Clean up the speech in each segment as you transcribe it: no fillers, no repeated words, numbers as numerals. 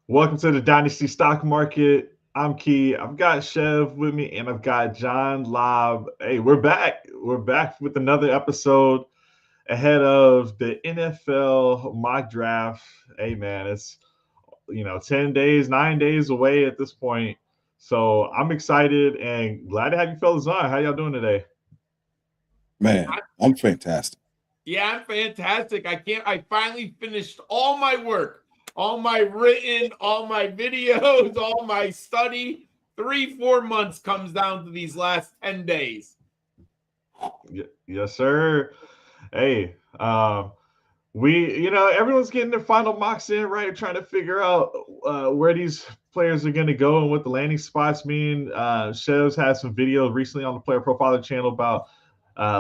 Welcome to the Dynasty Stock Market. I'm Key. I've got Chev with me, and I've got John Lobb. Hey, we're back. We're back with another episode ahead of the NFL mock draft. Hey, man, it's 10 days, 9 days away at this point. So I'm excited and glad to have you fellas on. How y'all doing today? Man, I'm fantastic. Yeah, I'm fantastic. I finally finished all my work, all my written, all my videos, all my study. 3-4 months comes down to these last 10 days. Yes, sir. Hey, everyone's getting their final mocks in, right? Trying to figure out where these players are going to go and what the landing spots mean. Shev's had some video recently on the Player Profiler channel about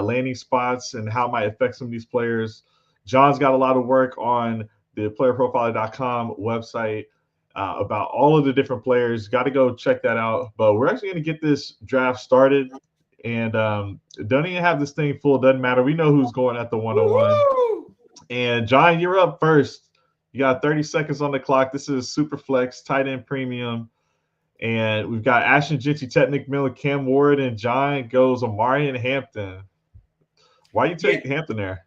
landing spots and how it might affect some of these players. John's got a lot of work on the playerprofiler.com website about all of the different players. Got to go check that out. But we're actually going to get this draft started. And don't even have this thing full. Doesn't matter. We know who's going at the 101. Woo! And John, you're up first. You got 30 seconds on the clock. This is Super Flex, tight end premium. And we've got Ashton Genty, Ted McMillan, Cam Ward, and John goes Amari and Hampton. Why you take Hampton there?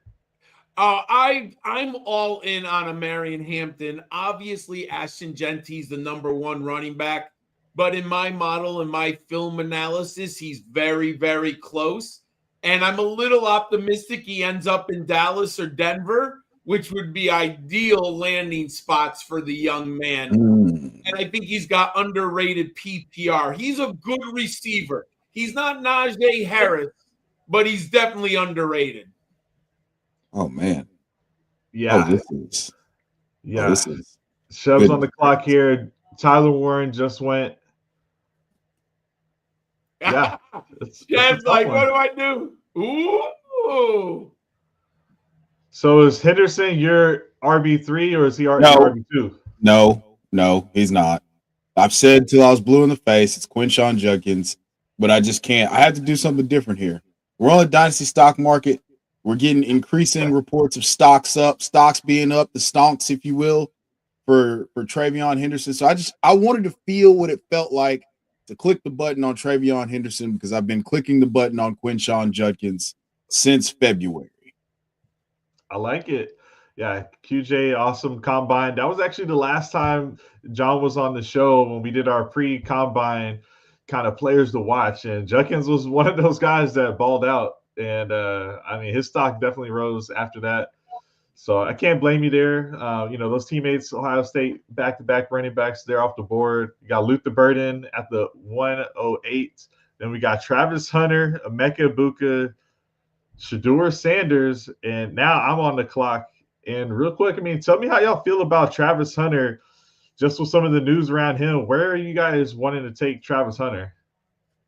I'm all in on a Marion Hampton. Obviously, Ashton Genty's the number one running back. But in my model and my film analysis, he's very, very close. And I'm a little optimistic he ends up in Dallas or Denver, which would be ideal landing spots for the young man. And I think he's got underrated PPR. He's a good receiver. He's not Najee Harris, but he's definitely underrated. Oh, man. Yeah. This is Shev's on the clock here. Tyler Warren just went. Yeah. Jeff's like, what do I do? Ooh. So is Henderson your RB3 or is he RB2? No, he's not. I've said till I was blue in the face, it's Quinshon Judkins, but I just can't. I have to do something different here. We're on the Dynasty Stock Market. We're getting increasing reports of stocks being up, the stonks, if you will, for Travion Henderson. So I wanted to feel what it felt like to click the button on Travion Henderson because I've been clicking the button on Quinshon Judkins since February. I like it. Yeah, QJ, awesome combine. That was actually the last time John was on the show when we did our pre-combine kind of players to watch. And Judkins was one of those guys that balled out. And, his stock definitely rose after that. So I can't blame you there. Those teammates, Ohio State, back-to-back running backs, they're off the board. You got Luther Burden at the 108. Then we got Travis Hunter, Emeka Ibuka, Shedeur Sanders, and now I'm on the clock. And real quick, tell me how y'all feel about Travis Hunter, just with some of the news around him. Where are you guys wanting to take Travis Hunter?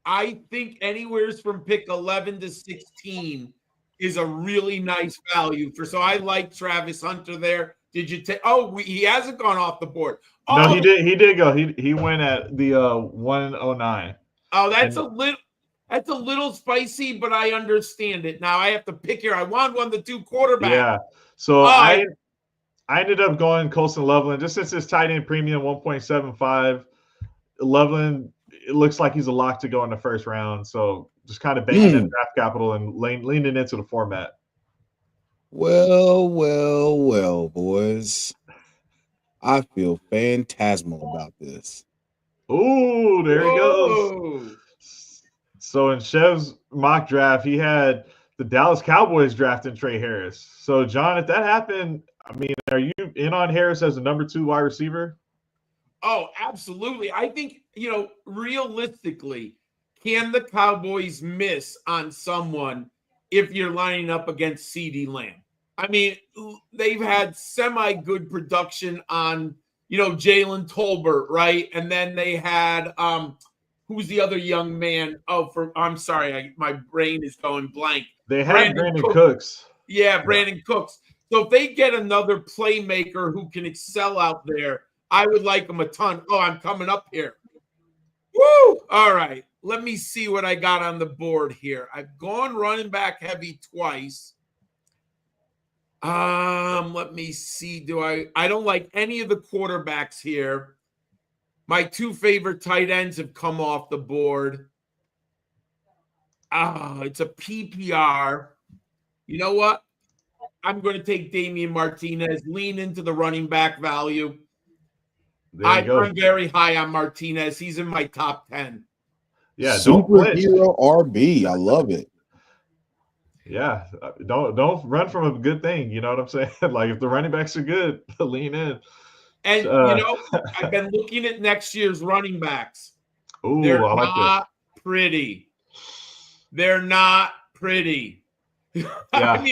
I think anywhere from pick 11 to 16 is a really nice value so I like Travis Hunter there. Did you take? He hasn't gone off the board. No, he did go. He went at the 109. Oh, that's a little spicy, but I understand it. Now I have to pick here. I want one of the two quarterbacks. Yeah. So I ended up going Colson Loveland just since it's tight end premium 1.75. Loveland, it looks like he's a lock to go in the first round. So just kind of banking that draft capital and leaning into the format. Well, boys. I feel phantasmal about this. Ooh, there he goes. So in Chev's mock draft, he had the Dallas Cowboys drafting Trey Harris. So, John, if that happened, are you in on Harris as a number 2 wide receiver? Oh, absolutely. I think, realistically, can the Cowboys miss on someone if you're lining up against CeeDee Lamb? They've had semi-good production on, Jalen Tolbert, right? And then they had who's the other young man? I'm sorry, my brain is going blank. They had Brandon Cooks. Yeah, Brandon Cooks. So if they get another playmaker who can excel out there, I would like them a ton. Oh, I'm coming up here. Woo! All right. Let me see what I got on the board here. I've gone running back heavy twice. Let me see. I don't like any of the quarterbacks here. My two favorite tight ends have come off the board. It's a PPR. You know what? I'm going to take Damian Martinez, lean into the running back value. I'm very high on Martinez. He's in my top 10. Yeah, superhero RB. I love it. Yeah, don't run from a good thing. You know what I'm saying? Like if the running backs are good, lean in. And I've been looking at next year's running backs. Ooh, I like not pretty. They're not pretty. Yeah,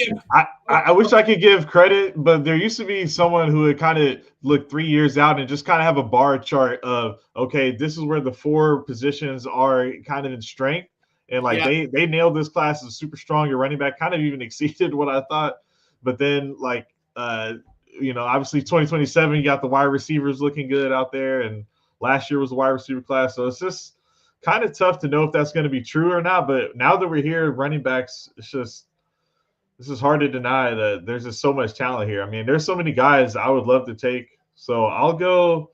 I wish I could give credit, but there used to be someone who would kind of look 3 years out and just kind of have a bar chart of, okay, this is where the 4 positions are kind of in strength. And like they nailed this class as super strong. Your running back kind of even exceeded what I thought. But then obviously 2027, you got the wide receivers looking good out there. And last year was the wide receiver class. So it's just kind of tough to know if that's going to be true or not. But now that we're here, running backs, this is hard to deny that there's just so much talent here. I mean, there's so many guys I would love to take. So I'll go,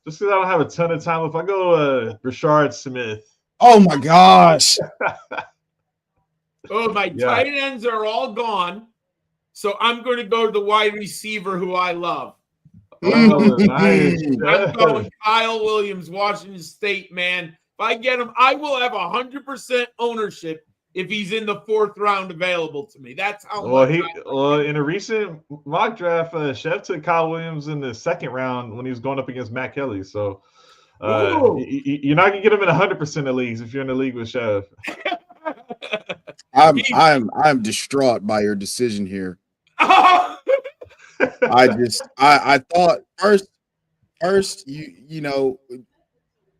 just because I don't have a ton of time, if I go Rashard Smith. Oh, my gosh. Tight ends are all gone. So I'm going to go to the wide receiver who I love. Oh, nice. I'm going Kyle Williams, Washington State, man. If I get him, I will have 100% ownership if he's in the 4th round available to me. That's how much. In a recent mock draft, Chef took Kyle Williams in the 2nd round when he was going up against Matt Kelly. So you're not gonna get him in 100% of leagues if you're in the league with Chef. I'm distraught by your decision here. I thought first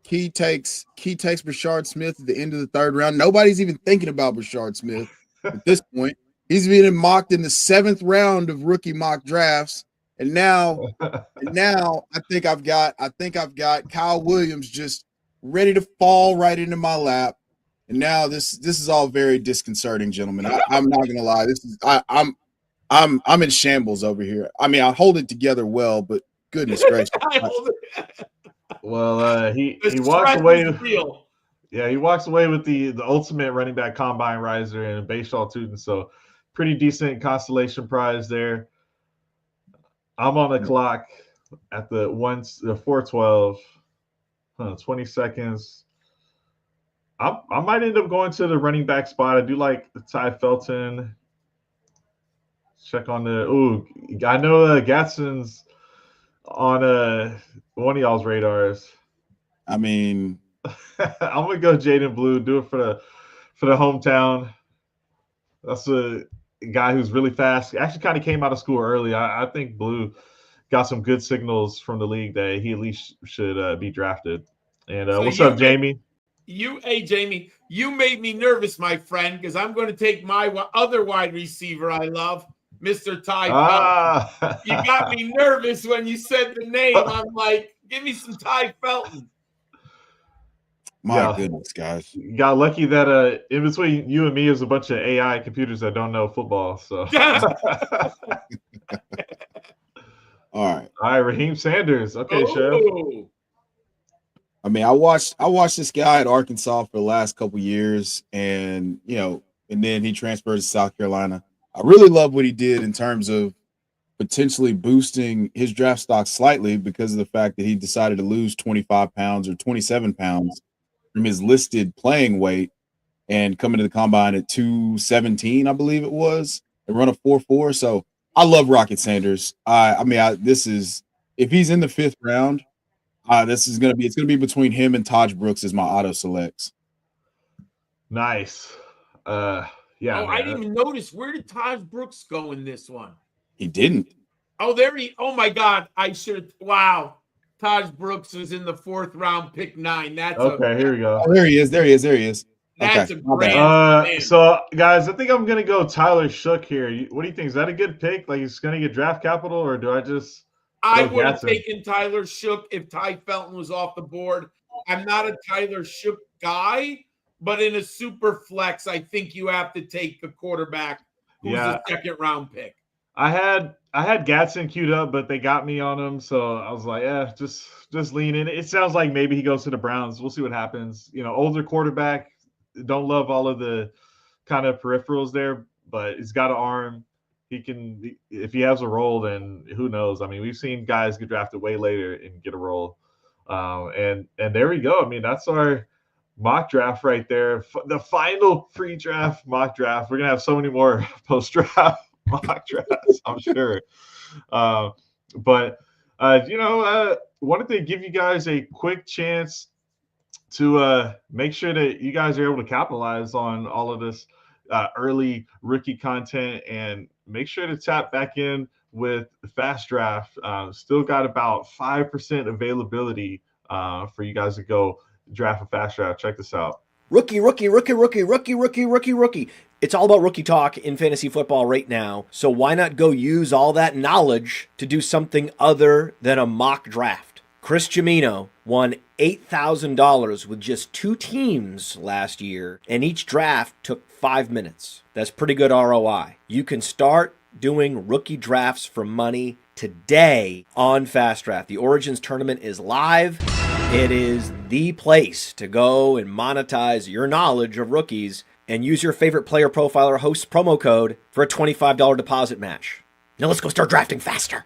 Key takes Rashard Smith at the end of the 3rd round. Nobody's even thinking about Rashard Smith at this point. He's being mocked in the 7th round of rookie mock drafts, and now I think I've got Kyle Williams just ready to fall right into my lap. And now this is all very disconcerting, gentlemen. I'm not gonna lie. I'm in shambles over here. I mean, I hold it together well, but goodness gracious. Well, he walks away. Yeah, he walks away with the ultimate running back combine riser and Bayshall Tootin. So pretty decent consolation prize there. I'm on the clock at the 4:12. 20 seconds. I might end up going to the running back spot. I do like Ty Felton. Check on I know Gadsden's on one of y'all's radars. I mean, I'm gonna go Jaden Blue. Do it for the hometown. That's a guy who's really fast. Actually, kind of came out of school early. I think Blue got some good signals from the league that he at least should be drafted. And what's up, Jamie? Jamie, you made me nervous, my friend, because I'm going to take my other wide receiver I love, Mr. Ty Felton. You got me nervous when you said the name. I'm like, give me some Ty Felton. My goodness, guys. You got lucky that in between you and me is a bunch of AI computers that don't know football. So All right, Raheem Sanders. Okay, Chef. I mean, I watched this guy at Arkansas for the last couple years, and and then he transferred to South Carolina. I really love what he did in terms of potentially boosting his draft stock slightly because of the fact that he decided to lose 25 pounds or 27 pounds from his listed playing weight and come into the combine at 217, I believe it was, and run a 4.4. So I love Rocket Sanders. This is, if he's in the 5th round, it's gonna be between him and Taj Brooks as my auto selects. Nice. I didn't even notice. Where did Taj Brooks go in this one? He didn't. Oh my God. I should. Wow. Taj Brooks was in the 4th round, pick 9. That's okay. Here we go. Oh, there he is. That's a grand. So, guys, I think I'm gonna go Tyler Shook here. What do you think? Is that a good pick? Like, he's gonna get draft capital, or do I just? I would have taken Tyler Shook if Ty Felton was off the board. I'm not a Tyler Shook guy, but in a super flex, I think you have to take the quarterback who's a 2nd round pick. I had I had Gatson queued up, but they got me on him, so I was like, yeah, just lean in. It sounds like maybe he goes to the Browns. We'll see what happens. Older quarterback. Don't love all of the kind of peripherals there, but he's got an arm. He can, if he has a role, then who knows? I mean, we've seen guys get drafted way later and get a role. And there we go. I mean, that's our mock draft right there. The final pre-draft mock draft. We're gonna have so many more post-draft mock drafts, I'm sure. But wanted to give you guys a quick chance to make sure that you guys are able to capitalize on all of this early rookie content, and make sure to tap back in with Fast Draft. Still got about 5% availability for you guys to go draft a Fast Draft. Check this out. Rookie. It's all about rookie talk in fantasy football right now. So why not go use all that knowledge to do something other than a mock draft? Chris Jimino won $8,000 with just 2 teams last year, and each draft took 5 minutes. That's pretty good ROI. You can start doing rookie drafts for money today on Fast Draft. The Origins tournament is live. It is the place to go and monetize your knowledge of rookies, and use your favorite player profiler host promo code for a $25 deposit match. Now let's go start drafting faster.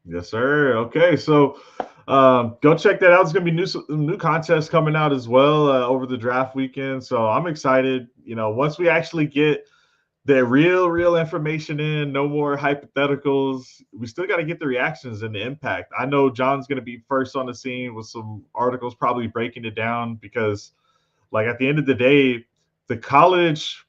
Yes, sir. Okay, so go check that out. There's going to be new contests coming out as well over the draft weekend. So I'm excited. Once we actually get the real information in, no more hypotheticals. We still got to get the reactions and the impact. I know John's going to be first on the scene with some articles, probably breaking it down, because like at the end of the day, the college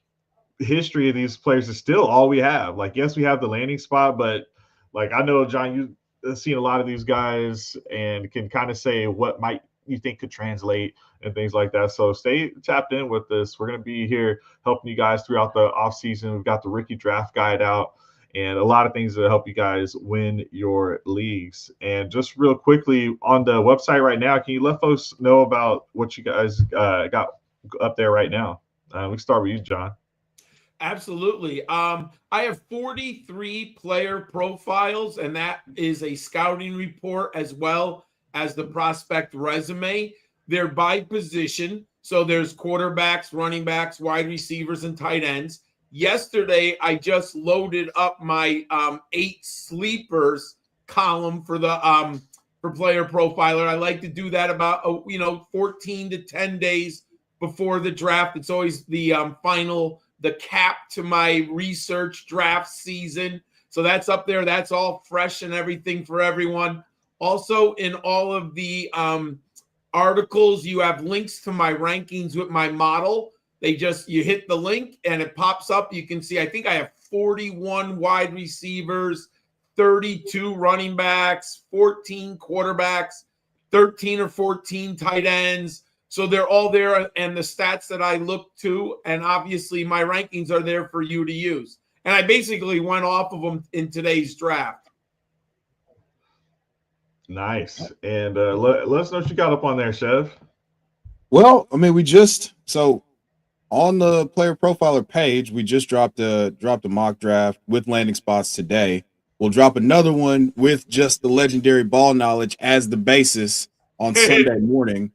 history of these players is still all we have. Like, yes, we have the landing spot, but like, I know, John, you've seen a lot of these guys and can kind of say what might you think could translate and things like that. So stay tapped in with this. We're going to be here helping you guys throughout the off season. We've got the rookie draft guide out and a lot of things that help you guys win your leagues. And just real quickly on the website right now, can you let folks know about what you guys got up there right now? We can start with you, John. Absolutely. I have 43 player profiles, and that is a scouting report as well as the prospect resume. They're by position. So there's quarterbacks, running backs, wide receivers, and tight ends. Yesterday, I just loaded up my 8 sleepers column for the for player profiler. I like to do that about 14 to 10 days before the draft. It's always the the cap to my research draft season. So that's up there. That's all fresh and everything for everyone. Also, in all of the articles, you have links to my rankings with my model. You hit the link and it pops up. You can see, I think I have 41 wide receivers, 32 running backs, 14 quarterbacks, 13 or 14 tight ends. So they're all there, and the stats that I look to, and obviously my rankings are there for you to use. And I basically went off of them in today's draft. Nice. And let us know what you got up on there, Chev. Well, I mean, so on the player profiler page, we just dropped a mock draft with landing spots today. We'll drop another one with just the legendary ball knowledge as the basis on Sunday morning.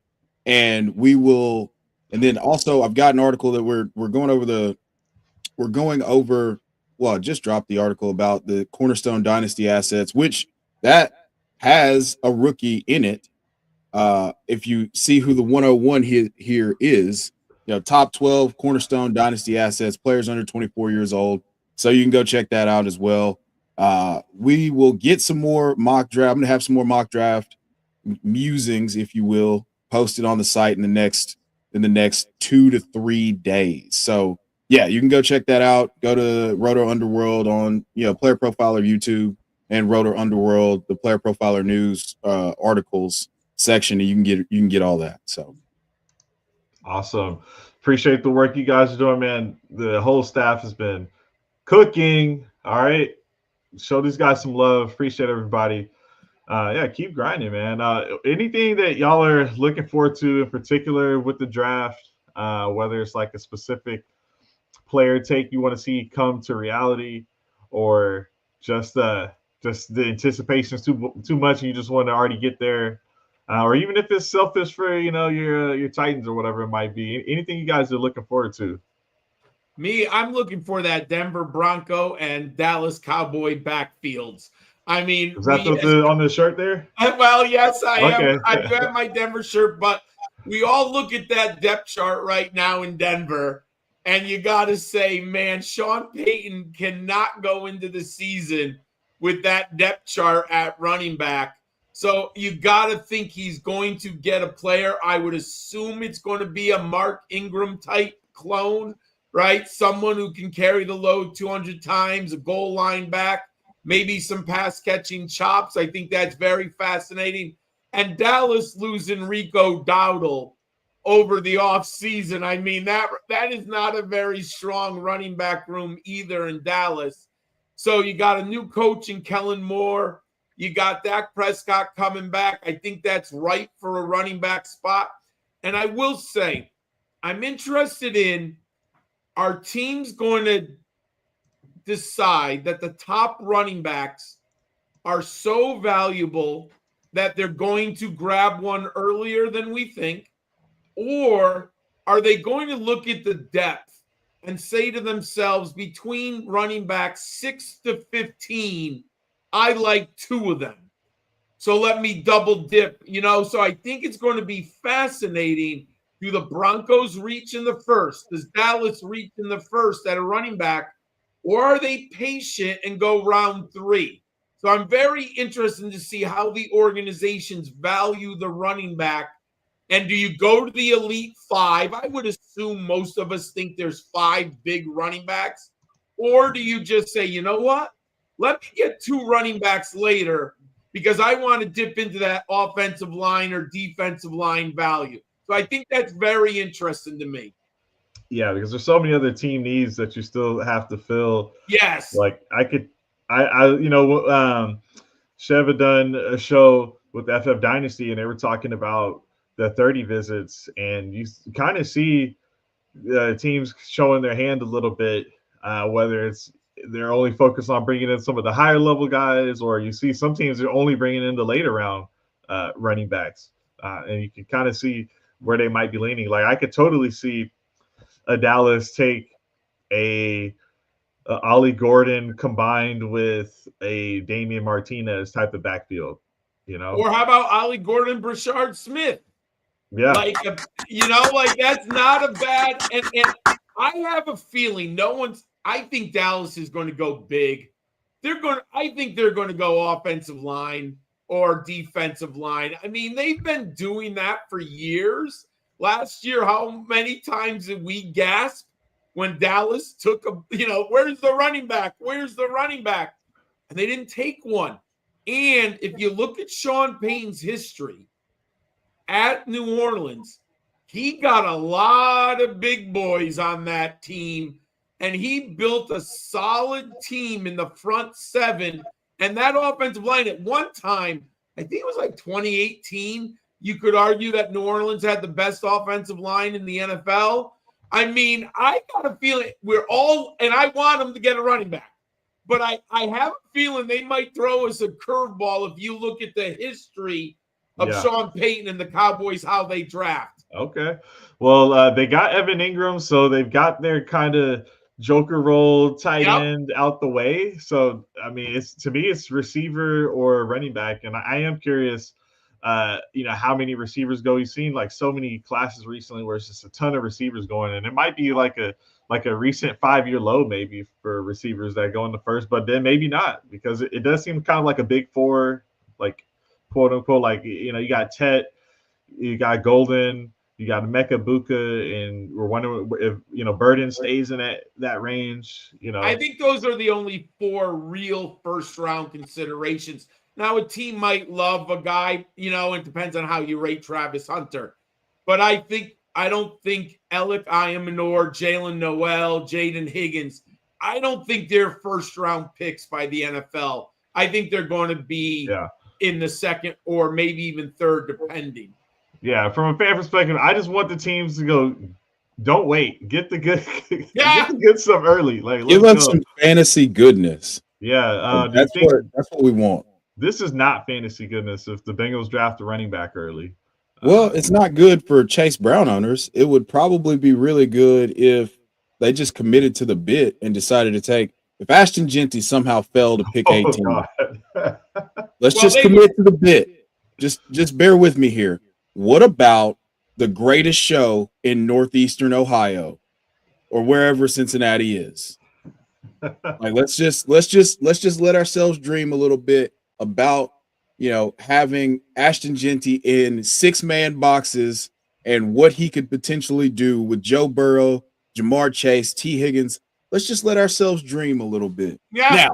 And we will, and then also I've got an article that we're going over. Well, I just dropped the article about the Cornerstone Dynasty assets, which that has a rookie in it. If you see who the 101 here is, top 12 Cornerstone Dynasty assets, players under 24 years old. So you can go check that out as well. We will get some more mock draft. I'm going to have some more mock draft musings, if you will, posted on the site in the next 2 to 3 days. So yeah, you can go check that out. Go to Roto Underworld on Player Profiler YouTube and Roto Underworld, the Player Profiler news articles section, and you can get all that. So awesome. Appreciate the work you guys are doing, man. The whole staff has been cooking. All right. Show these guys some love. Appreciate everybody. Keep grinding, man. Anything that y'all are looking forward to in particular with the draft, whether it's like a specific player take you want to see come to reality, or just the anticipation is too much, and you just want to already get there, or even if it's selfish for your Titans or whatever it might be. Anything you guys are looking forward to? Me, I'm looking for that Denver Bronco and Dallas Cowboy backfields. I mean, Is that on the shirt there? Well, yes, I am. Okay. I do have my Denver shirt, but we all look at that depth chart right now in Denver, and you got to say, man, Sean Payton cannot go into the season with that depth chart at running back. So you got to think he's going to get a player. I would assume it's going to be a Mark Ingram type clone, right? Someone who can carry the load 200 times, a goal line back, maybe some pass catching chops. I think that's very fascinating. And Dallas losing Rico Dowdle over the offseason. I mean, that is not a very strong running back room either in Dallas. So you got a new coach in Kellen Moore. You got Dak Prescott coming back. I think that's right for a running back spot. And I will say, I'm interested in, are teams going to decide that the top running backs are so valuable that they're going to grab one earlier than we think? Or are they going to look at the depth and say to themselves, between running backs 6 to 15, I like 2 of them, so let me double dip, So I think it's going to be fascinating. Do the Broncos reach in the first? Does Dallas reach in the first at a running back? Or are they patient and go round 3? So I'm very interested to see how the organizations value the running back. And do you go to the elite 5? I would assume most of us think there's 5 big running backs. Or do you just say, you know what? Let me get 2 running backs later because I want to dip into that offensive line or defensive line value. So I think that's very interesting to me. Yeah, because there's so many other team needs that you still have to fill. Yes. Like Chev had done a show with FF Dynasty, and they were talking about the 30 visits, and you kind of see teams showing their hand a little bit, whether it's they're only focused on bringing in some of the higher level guys, or you see some teams are only bringing in the later round running backs, and you can kind of see where they might be leaning. Like I could totally see a Dallas take a Ollie Gordon combined with a Damian Martinez type of backfield, Or how about Ollie Gordon, Brashard Smith? Yeah. Like that's not a bad. And I have a feeling I think Dallas is going to go big. I think they're going to go offensive line or defensive line. I mean, they've been doing that for years. Last year, how many times did we gasp when Dallas took where's the running back? Where's the running back? And they didn't take one. And if you look at Sean Payton's history at New Orleans, he got a lot of big boys on that team, and he built a solid team in the front 7. And that offensive line at one time, I think it was like 2018, you could argue that New Orleans had the best offensive line in the NFL. I mean, I got a feeling and I want them to get a running back, but I have a feeling they might throw us a curveball if you look at the history of Sean Payton and the Cowboys, how they draft. Okay. Well, they got Evan Ingram, so they've got their kind of joker role tight end out the way. So, I mean, to me, it's receiver or running back. And I am curious, how many receivers go. You've seen like so many classes recently where it's just a ton of receivers going, and it might be like a recent 5-year low maybe for receivers that go in the first, but then maybe not, because it does seem kind of like a big 4, like quote unquote, like, you got Tet, you got Golden, you got Mecca Buka, and we're wondering if Burden stays in that range. I think those are the only 4 real first round considerations. Now, a team might love a guy, it depends on how you rate Travis Hunter. But I don't think Alec Ayamanor, Jalen Noel, Jaden Higgins, I don't think they're first round picks by the NFL. I think they're going to be in the second or maybe even third, depending. Yeah, from a fan perspective, I just want the teams to go, don't wait. Get the good, get the good stuff early. Like, give us some fantasy goodness. Yeah. Do you That's think what we want. this is not fantasy goodness if the Bengals draft a running back early? Well, it's not good for Chase Brown owners. It would probably be really good if they just committed to the bit and decided to take. If Ashton Genty somehow fell to pick Oh 18, God. let's Well, just commit to the bit. Just bear with me here. What about the greatest show in northeastern Ohio or wherever Cincinnati is? Like let's just let ourselves dream a little bit about having Ashton Genty in 6-man boxes and what he could potentially do with Joe Burrow, Jamar Chase, T. Higgins. Let's just let ourselves dream a little bit. yeah.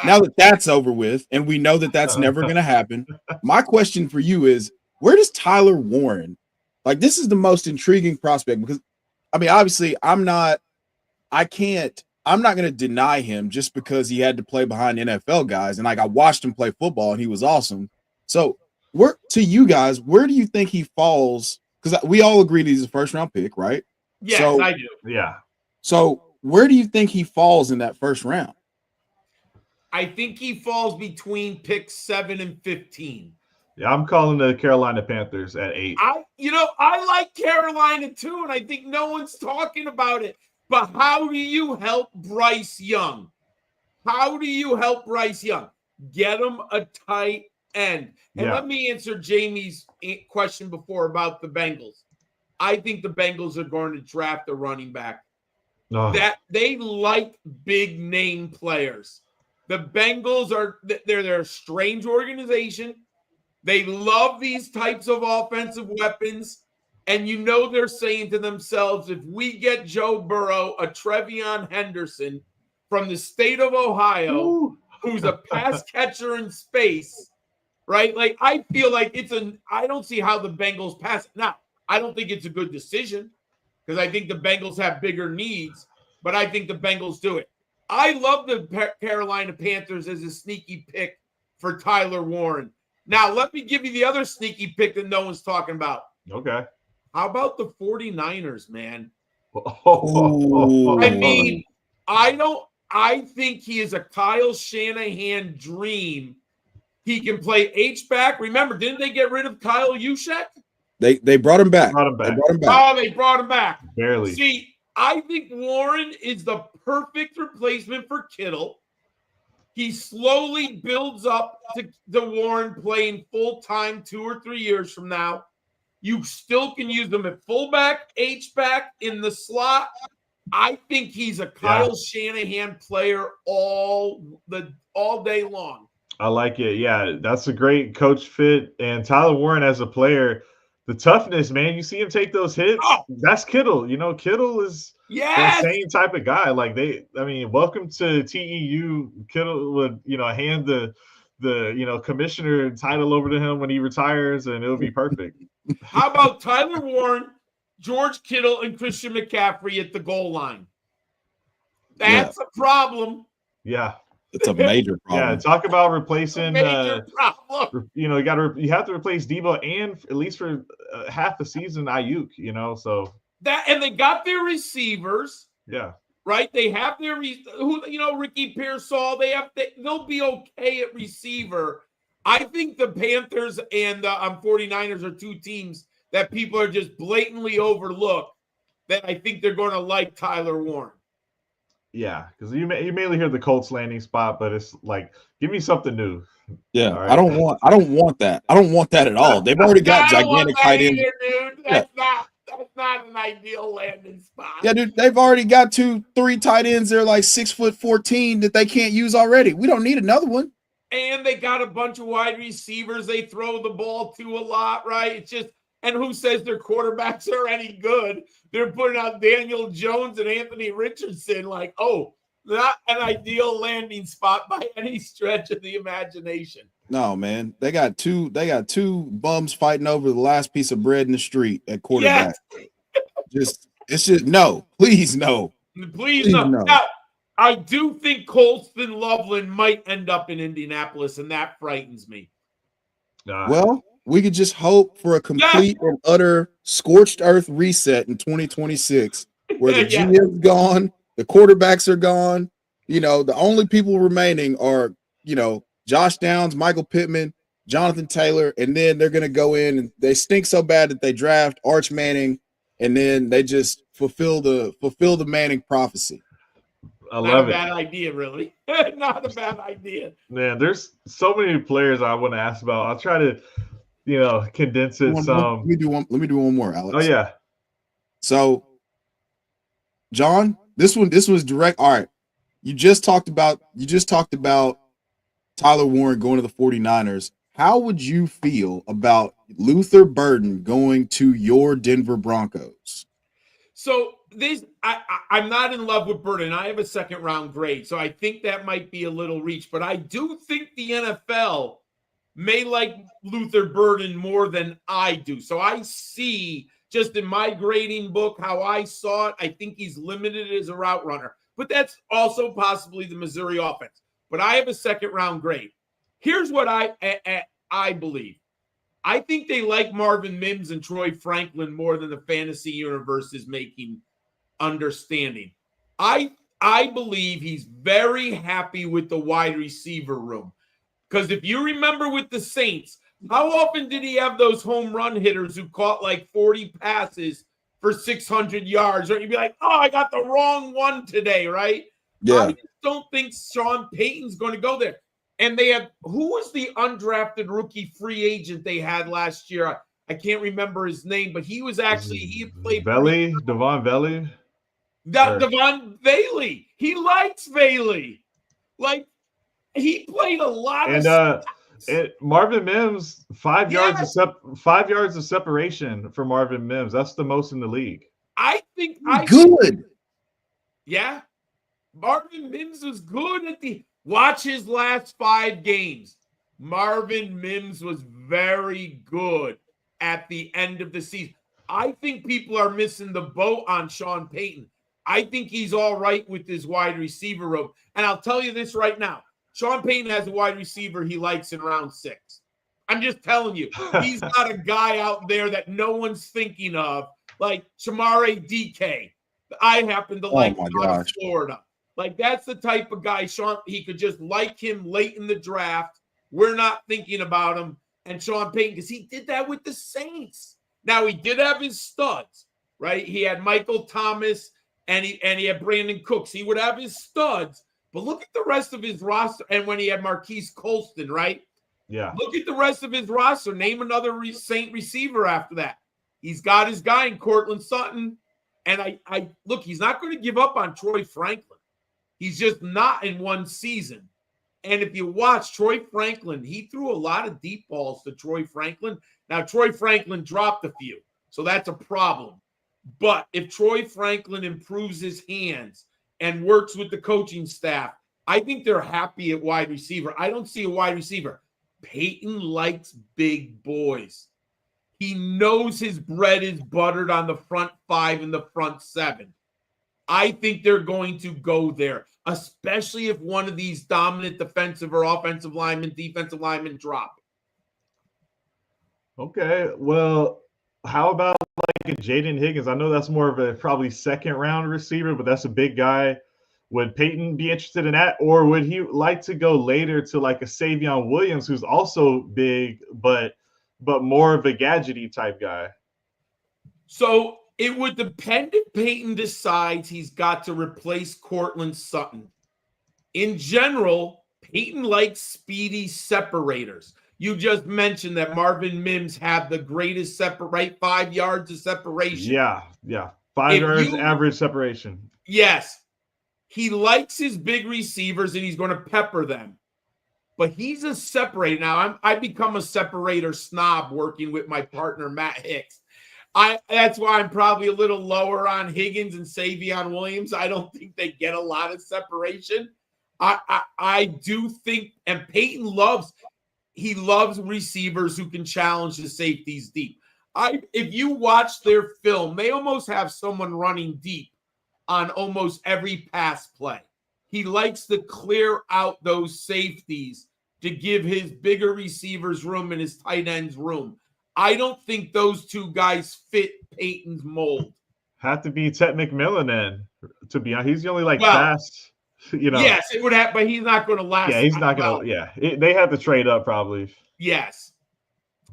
Now that that's over with, and we know that that's never going to happen, my question for you is, where does Tyler Warren? Like, this is the most intriguing prospect because, I mean, obviously, I'm not going to deny him just because he had to play behind NFL guys. And like, I watched him play football and he was awesome. So, to you guys, where do you think he falls? Because we all agree that he's a first round pick, right? Yes, So, I do. Yeah. So, where do you think he falls in that first round? I think he falls between picks 7 and 15. Yeah, I'm calling the Carolina Panthers at 8. I like Carolina too, and I think no one's talking about it. But how do you help Bryce Young? How do you help Bryce Young? Get him a tight end. And let me answer Jamie's question before about the Bengals. I think the Bengals are going to draft a running back. That they like big name players. The Bengals they're a strange organization. They love these types of offensive weapons. And they're saying to themselves, if we get Joe Burrow, a Trevion Henderson from the state of Ohio, who's a pass catcher in space, right? Like, I feel like I don't see how the Bengals pass. Now, I don't think it's a good decision because I think the Bengals have bigger needs, but I think the Bengals do it. I love the Carolina Panthers as a sneaky pick for Tyler Warren. Now, let me give you the other sneaky pick that no one's talking about. Okay. How about the 49ers, man? Ooh. I mean, I think he is a Kyle Shanahan dream. He can play H-back. Remember, didn't they get rid of Kyle Juszczyk? They brought him back. They brought him back. Barely. See, I think Warren is the perfect replacement for Kittle. He slowly builds up to Warren playing full-time 2 or 3 years from now. You still can use him at fullback, H-back, in the slot. I think he's a Kyle Shanahan player all day long. I like it. Yeah, that's a great coach fit. And Tyler Warren as a player, the toughness, man, you see him take those hits. That's Kittle. Kittle is the same type of guy. Like welcome to TEU. Kittle would, hand the commissioner title over to him when he retires, and it'll be perfect. How about Tyler Warren, George Kittle, and Christian McCaffrey at the goal line? That's a problem. Yeah. It's a major problem. Yeah, talk about replacing. Major problem. You have to replace Debo and at least for half the season Ayuk. So that, and they got their receivers. Yeah. Right. They have their Ricky Pearsall. They'll be okay at receiver. I think the Panthers and the 49ers are two teams that people are just blatantly overlooked. That I think they're going to like Tyler Warren. Yeah, because you mainly hear the Colts landing spot, but it's like, give me something new. Yeah, right? I don't want that. I don't want that at all. They've already got gigantic tight ends. That's not an ideal landing spot. Yeah, dude, they've already got 2-3 tight ends. They're like 6'14" that they can't use already. We don't need another one. And they got a bunch of wide receivers they throw the ball to a lot, right? It's just, and who says their quarterbacks are any good? They're putting out Daniel Jones and Anthony Richardson like, not an ideal landing spot by any stretch of the imagination. No, man. They got two bums fighting over the last piece of bread in the street at quarterback. Yes. Please no. Please no. Now, I do think Colston Loveland might end up in Indianapolis, and that frightens me. Well, we could just hope for a complete and utter scorched earth reset in 2026 where the GM's gone, the quarterbacks are gone, the only people remaining are, Josh Downs, Michael Pittman, Jonathan Taylor, and then they're going to go in and they stink so bad that they draft Arch Manning, and then they just fulfill the Manning prophecy. I Not a love it. bad idea, really. Not a bad idea. Man, there's so many players I want to ask about. I'll try to, condense it some. Let me do one more, Alex. Oh yeah. So, John, this was direct. All right. You just talked about Tyler Warren going to the 49ers. How would you feel about Luther Burden going to your Denver Broncos? So I'm not in love with Burden. I have a second round grade, so I think that might be a little reach. But I do think the NFL may like Luther Burden more than I do. So I see just in my grading book how I saw it. I think he's limited as a route runner, but that's also possibly the Missouri offense. But I have a second round grade. Here's what I believe. I think they like Marvin Mims and Troy Franklin more than the fantasy universe is making understanding. I believe he's very happy with the wide receiver room. Because if you remember with the Saints, how often did he have those home run hitters who caught like 40 passes for 600 yards? Or you'd be like, oh, I got the wrong one today, right? Yeah. I just don't think Sean Payton's going to go there. And they have, who was the undrafted rookie free agent they had last year? I can't remember his name, but he was actually, he played. Devon Bailey. Devon Bailey. He likes Bailey. Like, he played a lot of Marvin Mims, 5 yards of separation for Marvin Mims. That's the most in the league. Good. Yeah. Marvin Mims was good watch his last 5 games. Marvin Mims was very good at the end of the season. I think people are missing the boat on Sean Payton. I think he's all right with his wide receiver room. And I'll tell you this right now. Sean Payton has a wide receiver he likes in round 6. I'm just telling you. He's got a guy out there that no one's thinking of, like Chamare DK. I happen to like out of Florida. Like, that's the type of guy, Sean, he could just like him late in the draft. We're not thinking about him. And Sean Payton, because he did that with the Saints. Now, he did have his studs, right? He had Michael Thomas and he had Brandon Cooks. He would have his studs. But look at the rest of his roster. And when he had Marquise Colston, right? Yeah. Look at the rest of his roster. Name another Saint receiver after that. He's got his guy in Cortland Sutton. And I look, he's not going to give up on Troy Franklin. He's just not in one season. And if you watch Troy Franklin, he threw a lot of deep balls to Troy Franklin. Now, Troy Franklin dropped a few, so that's a problem. But if Troy Franklin improves his hands and works with the coaching staff, I think they're happy at wide receiver. I don't see a wide receiver. Peyton likes big boys. He knows his bread is buttered on the front 5 and the front 7. I think they're going to go there, especially if one of these dominant defensive or offensive linemen, defensive linemen drop. Okay, well, how about like a Jaden Higgins? I know that's more of a probably second-round receiver, but that's a big guy. Would Peyton be interested in that, or would he like to go later to like a Savion Williams, who's also big, but more of a gadgety type guy? So it would depend if Peyton decides he's got to replace Cortland Sutton. In general, Peyton likes speedy separators. You just mentioned that Marvin Mims had the greatest 5 yards of separation. Yeah. 5 yards average separation. Yes. He likes his big receivers and he's going to pepper them. But he's a separator. Now, I become a separator snob working with my partner, Matt Hicks. That's why I'm probably a little lower on Higgins and Savion Williams. I don't think they get a lot of separation. I do think, and Peyton loves receivers who can challenge the safeties deep. If you watch their film, they almost have someone running deep on almost every pass play. He likes to clear out those safeties to give his bigger receivers room and his tight ends room. I don't think those two guys fit Peyton's mold. Have to be Ted McMillan then, to be honest. He's the only fast. Yes, it would have, but he's not going to last. Yeah, he's not well. going to. Yeah, they have to trade up probably. Yes.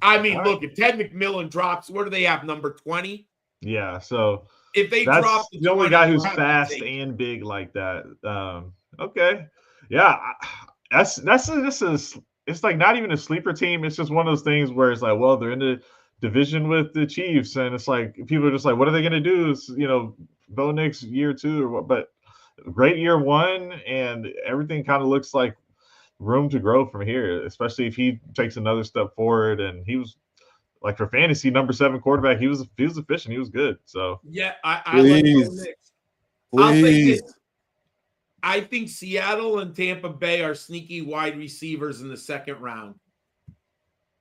I mean, All look, if Ted McMillan drops, what do they have, number 20? Yeah, so if they that's drop the only 20, guy you who's have to fast take it. and big like that. Okay, yeah, it's like not even a sleeper team. It's just one of those things where it's like, well, they're in the division with the Chiefs, and it's like people are just like, what are they going to do? Bo Nix year 2 or what? But great year 1, and everything kind of looks like room to grow from here, especially if he takes another step forward. And he was like, for fantasy, number 7 quarterback. He was efficient. He was good. So yeah, I like Bo Nix. I'll say this. I think Seattle and Tampa Bay are sneaky wide receivers in the second round.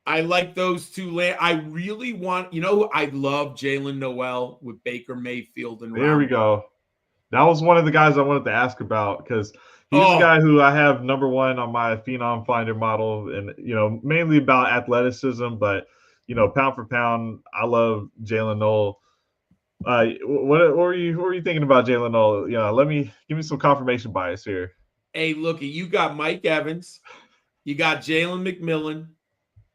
I like those two. I really want, I love Jalen Noel with Baker Mayfield and there we go. That was one of the guys I wanted to ask about, because he's a guy who I have number 1 on my Phenom Finder model, and mainly about athleticism, but pound for pound, I love Jalen Noel. What were you thinking about Jalen Noel? Give me some confirmation bias here. Hey, look, you got Mike Evans, you got Jalen McMillan,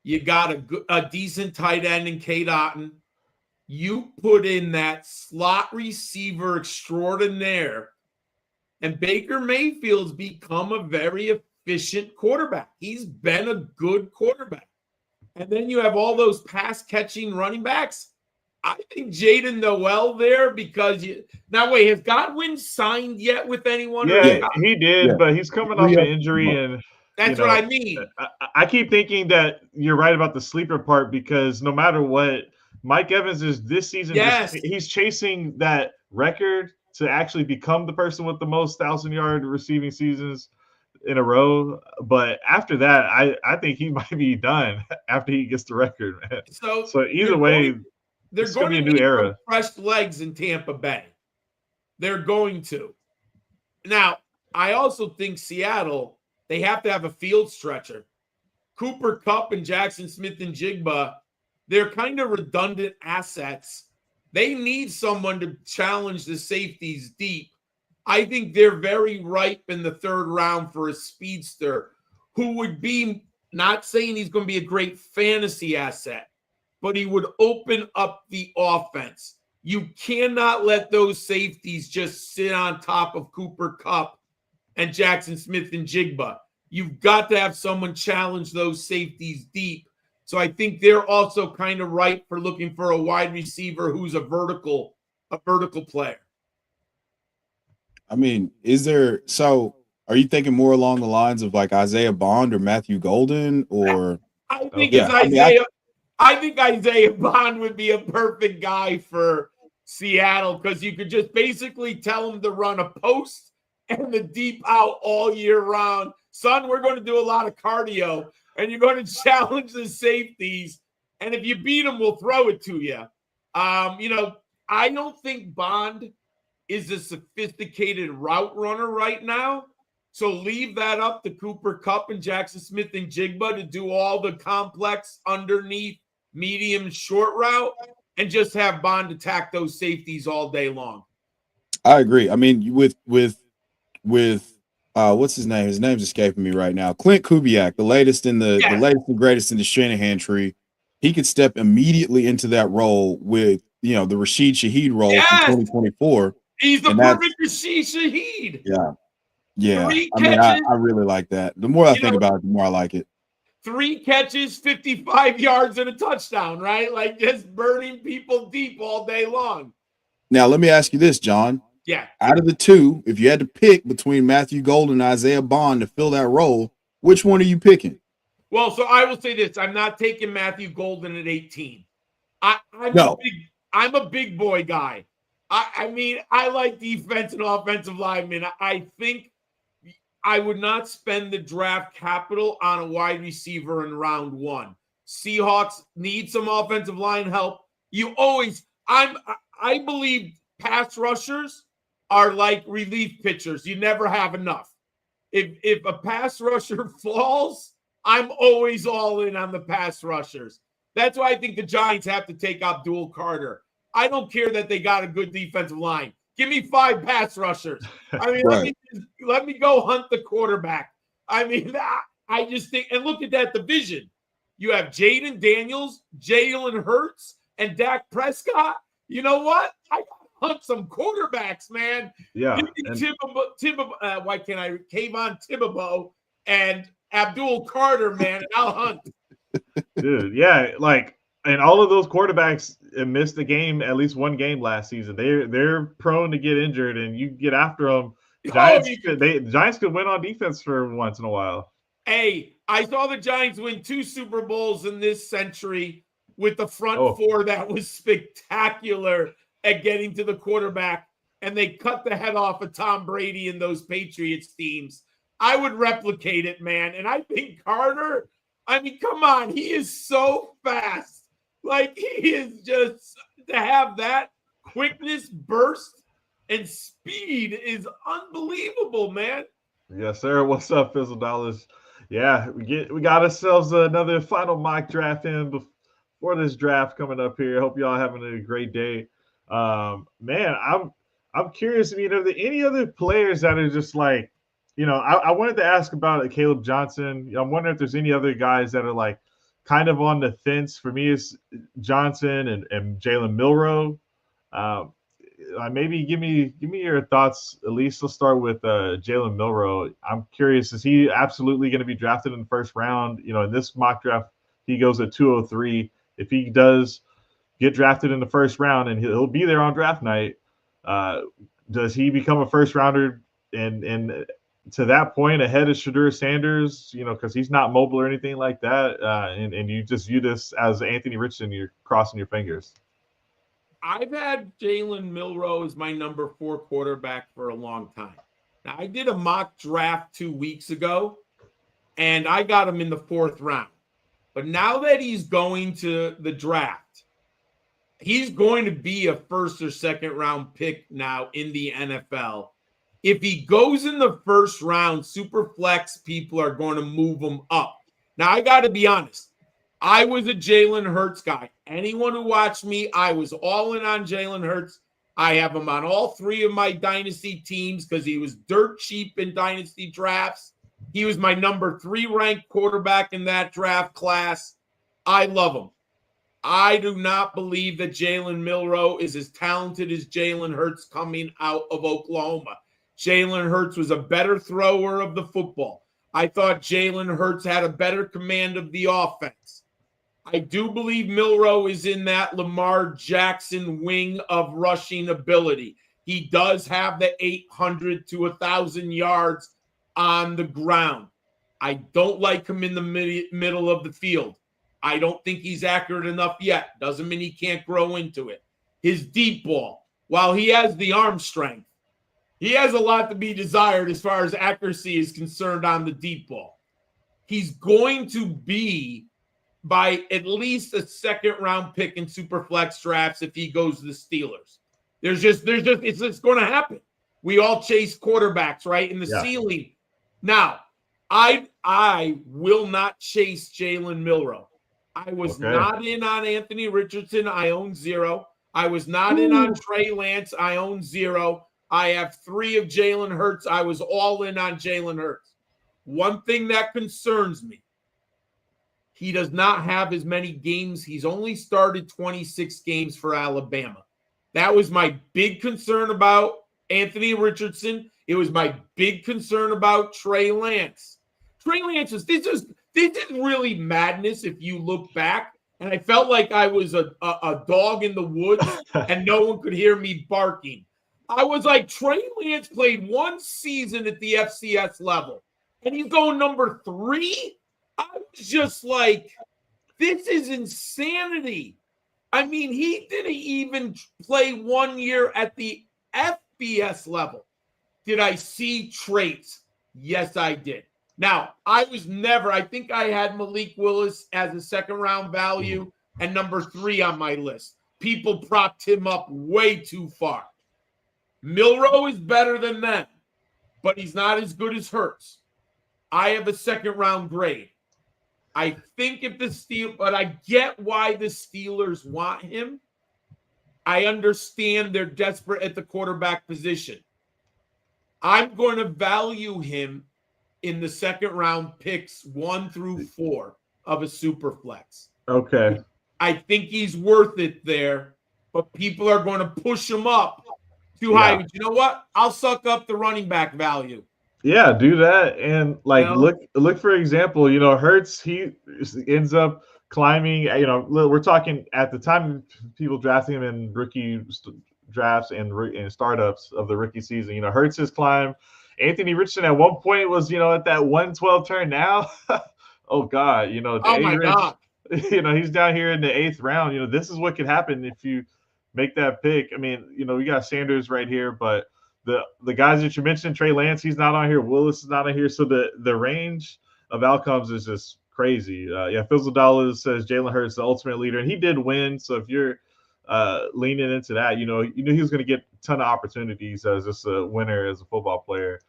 you got a decent tight end in Cade Otton. You put in that slot receiver extraordinaire, and Baker Mayfield's become a very efficient quarterback. He's been a good quarterback. And then you have all those pass-catching running backs. I think Jaden Noel there, because now wait, has Godwin signed yet with anyone? Yeah, he did, but he's coming off an injury, and that's what I mean. I keep thinking that you're right about the sleeper part, because no matter what, Mike Evans is this season. Yes, he's chasing that record to actually become the person with the most 1,000-yard receiving seasons in a row. But after that, I think he might be done after he gets the record, man. So either way, they're going to be a new era. Fresh legs in Tampa Bay. They're going to. Now, I also think Seattle, they have to have a field stretcher. Cooper Kupp and Jackson Smith-Njigba, they're kind of redundant assets. They need someone to challenge the safeties deep. I think they're very ripe in the third round for a speedster who would be, not saying he's going to be a great fantasy asset, but he would open up the offense. You cannot let those safeties just sit on top of Cooper Kupp and Jackson Smith-Njigba. You've got to have someone challenge those safeties deep. So I think they're also kind of ripe for looking for a wide receiver who's a vertical player. I mean, are you thinking more along the lines of like Isaiah Bond or Matthew Golden, or? I think it's Isaiah. I think Isaiah Bond would be a perfect guy for Seattle, because you could just basically tell him to run a post and the deep out all year round. Son, we're going to do a lot of cardio, and you're going to challenge the safeties. And if you beat them, we'll throw it to you. I don't think Bond is a sophisticated route runner right now. So leave that up to Cooper Kupp and Jackson Smith-Njigba to do all the complex underneath, medium, short route, and just have Bond attack those safeties all day long. I agree. I mean, with what's his name? His name's escaping me right now. Clint Kubiak, the latest and greatest in the Shanahan tree. He could step immediately into that role with the Rashid Shaheed role from 2024. He's the perfect Rashid Shaheed. Yeah. I mean, I really like that. The more I think about it, the more I like it. 3 catches, 55 yards, and a touchdown, right? Like just burning people deep all day long. Now, let me ask you this, John. Yeah. Out of the two, if you had to pick between Matthew Golden and Isaiah Bond to fill that role, which one are you picking? Well, so I will say this. I'm not taking Matthew Golden at 18. I'm a big boy guy. I mean, I like defense and offensive linemen. I think I would not spend the draft capital on a wide receiver in round 1. Seahawks need some offensive line help. I believe pass rushers are like relief pitchers. You never have enough. If a pass rusher falls, I'm always all in on the pass rushers. That's why I think the Giants have to take Abdul Carter. I don't care that they got a good defensive line. Give me 5 pass rushers. I mean, Right. let me go hunt the quarterback. I mean, I just think, and look at that division. You have Jaden Daniels, Jalen Hurts, and Dak Prescott. You know what? I got to hunt some quarterbacks, man. Yeah. Give me why can't I? Kayvon Thibodeau and Abdul Carter, man, and I'll hunt. Dude, yeah, like, and all of those quarterbacks missed a game, at least one game last season. They're prone to get injured, and you get after them. Giants could win on defense for once in a while. Hey, I saw the Giants win 2 Super Bowls in this century with the front four that was spectacular at getting to the quarterback, and they cut the head off of Tom Brady and those Patriots teams. I would replicate it, man. And I think Carter, I mean, come on, he is so fast. Like, he is just, to have that quickness, burst, and speed is unbelievable, man. Yes, sir. What's up, Fizzle Dollars? Yeah, we got ourselves another final mock draft in before this draft coming up here. Hope y'all having a great day. Man, I'm curious. I mean, are there any other players that are just like, I wanted to ask about Caleb Johnson. I'm wondering if there's any other guys that are like kind of on the fence. For me, it's Johnson and Jalen Milroe. Maybe give me your thoughts. At least let's start with Jalen Milroe. I'm curious, is he absolutely going to be drafted in the first round? In this mock draft, he goes at 203. If he does get drafted in the first round and he'll be there on draft night, does he become a first rounder and to that point ahead of Shedeur Sanders? Because he's not mobile or anything like that, and you just view this as Anthony Richardson. You're crossing your fingers. I've had Jalen Milroe as my number 4 quarterback for a long time. Now, I did a mock draft 2 weeks ago, and I got him in the 4th round. But now that he's going to the draft, he's going to be a 1st or 2nd round pick now in the NFL. If he goes in the 1st round, super flex people are going to move him up. Now, I got to be honest. I was a Jalen Hurts guy. Anyone who watched me, I was all in on Jalen Hurts. I have him on all 3 of my dynasty teams because he was dirt cheap in dynasty drafts. He was my number 3 ranked quarterback in that draft class. I love him. I do not believe that Jalen Milroe is as talented as Jalen Hurts coming out of Oklahoma. Jalen Hurts was a better thrower of the football. I thought Jalen Hurts had a better command of the offense. I do believe Milroe is in that Lamar Jackson wing of rushing ability. He does have the 800 to 1,000 yards on the ground. I don't like him in the middle of the field. I don't think he's accurate enough yet. Doesn't mean he can't grow into it. His deep ball, while he has the arm strength, he has a lot to be desired as far as accuracy is concerned on the deep ball. He's going to be by at least a 2nd round pick in super flex drafts if he goes to the Steelers. It's just going to happen. We all chase quarterbacks, right? In the ceiling. Now, I will not chase Jalen Milroe. I was not in on Anthony Richardson. I own 0. I was not in on Trey Lance. I own 0. I have 3 of Jalen Hurts. I was all in on Jalen Hurts. One thing that concerns me, he does not have as many games. He's only started 26 games for Alabama. That was my big concern about Anthony Richardson. It was my big concern about Trey Lance. Trey Lance this is really madness if you look back. And I felt like I was a dog in the woods and no one could hear me barking. I was like, Trey Lance played 1 season at the FCS level, and he's going number 3? I was just like, this is insanity. I mean, he didn't even play 1 year at the FBS level. Did I see traits? Yes, I did. Now, I think I had Malik Willis as a 2nd round value and number 3 on my list. People propped him up way too far. Milroe is better than them, but he's not as good as Hurts. I have a 2nd round grade. I think but I get why the Steelers want him. I understand they're desperate at the quarterback position. I'm going to value him in the second round picks 1 through 4 of a super flex. Okay. I think he's worth it there, but people are going to push him up too high. Yeah. But you know what? I'll suck up the running back value. Yeah, do that. And like, look for example, Hurts, he ends up climbing, we're talking at the time people drafting him in rookie drafts and startups of the rookie season. Hurts has climbed. Anthony Richardson at one point was, at that 112 turn. Now, oh God, the Oh my A-Rich, God. he's down here in the 8th round. This is what could happen if you make that pick. I mean, we got Sanders right here, but the guys that you mentioned, Trey Lance, he's not on here. Willis is not on here. So the range of outcomes is just crazy. Fizzle says Jalen Hurts the ultimate leader, and he did win. So if you're leaning into that, you knew he was going to get a ton of opportunities as just a winner as a football player.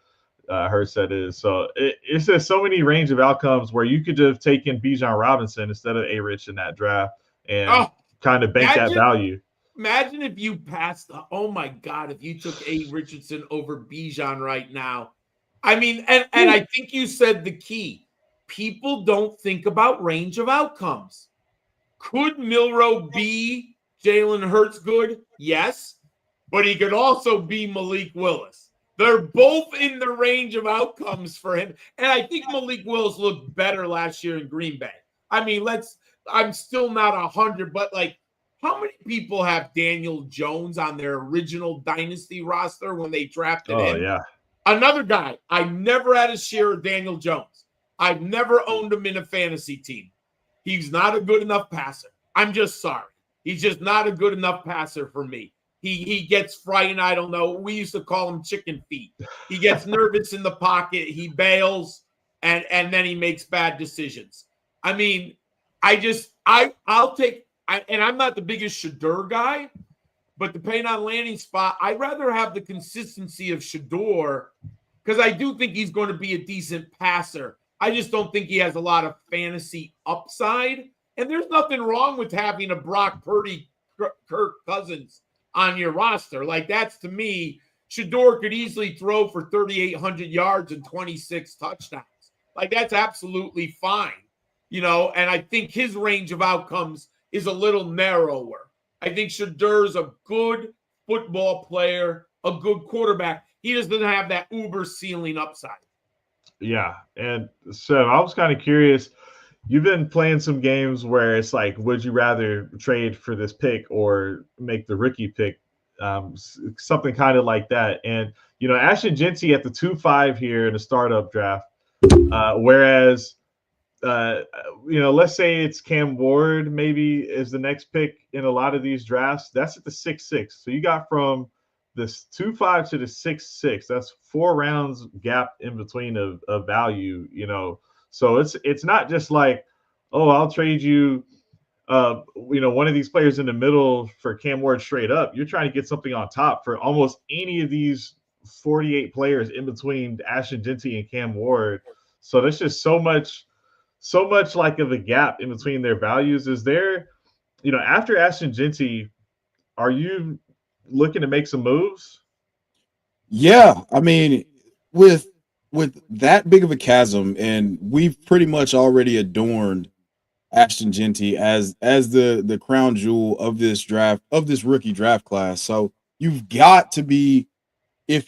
Hurts that is. So it's just so many range of outcomes where you could have taken Bijan Robinson instead of A-Rich in that draft and kind of bank that value. Imagine if you passed. Oh my God! If you took A. Richardson over Bijan right now, I mean, and I think you said the key. People don't think about range of outcomes. Could Milroe be Jalen Hurts good? Yes, but he could also be Malik Willis. They're both in the range of outcomes for him, and I think Malik Willis looked better last year in Green Bay. I mean, I'm still not 100, but like. How many people have Daniel Jones on their original Dynasty roster when they drafted him? Oh, yeah. Another guy. I never had a share of Daniel Jones. I've never owned him in a fantasy team. He's not a good enough passer. I'm just sorry. He's just not a good enough passer for me. He gets frightened. I don't know. We used to call him chicken feet. He gets nervous in the pocket. He bails, and then he makes bad decisions. I mean, I'll take – and I'm not the biggest Shador guy, but depending on landing spot, I'd rather have the consistency of Shador because I do think he's going to be a decent passer. I just don't think he has a lot of fantasy upside. And there's nothing wrong with having a Brock Purdy, Kirk Cousins on your roster. Like that's to me, Shador could easily throw for 3,800 yards and 26 touchdowns. Like that's absolutely fine, and I think his range of outcomes is a little narrower. I think Shador's a good football player, a good quarterback. He just doesn't have that uber ceiling upside. Yeah. And so I was kind of curious. You've been playing some games where it's like, would you rather trade for this pick or make the rookie pick? Something kind of like that. And, Ashton Jeanty at the 2-5 here in the startup draft, whereas let's say it's Cam Ward maybe is the next pick in a lot of these drafts. That's at the 6-6. So you got from this 2-5 to the 6-6. That's 4 rounds gap in between of value, So it's not just like, oh, I'll trade you, one of these players in the middle for Cam Ward straight up. You're trying to get something on top for almost any of these 48 players in between Ashton Jeanty and Cam Ward. So there's just so much like of a gap in between their values. Is there, after Ashton Jeanty, are you looking to make some moves? Yeah, I mean, with that big of a chasm, and we've pretty much already adorned Ashton Jeanty as the crown jewel of this draft, of this rookie draft class. So you've got to be, if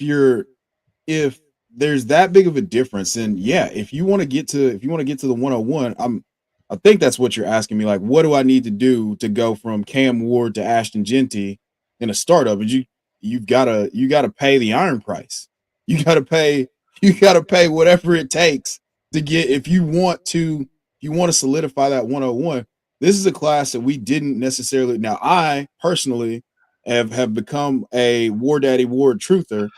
there's that big of a difference, then yeah, if you want to get to the 101, I think that's what you're asking me. Like, what do I need to do to go from Cam Ward to Ashton Jeanty in a startup? And you gotta pay the iron price. You gotta pay whatever it takes to get, if you want to solidify that 101. This is a class that we didn't necessarily. Now, I personally have become a War Daddy Ward truther,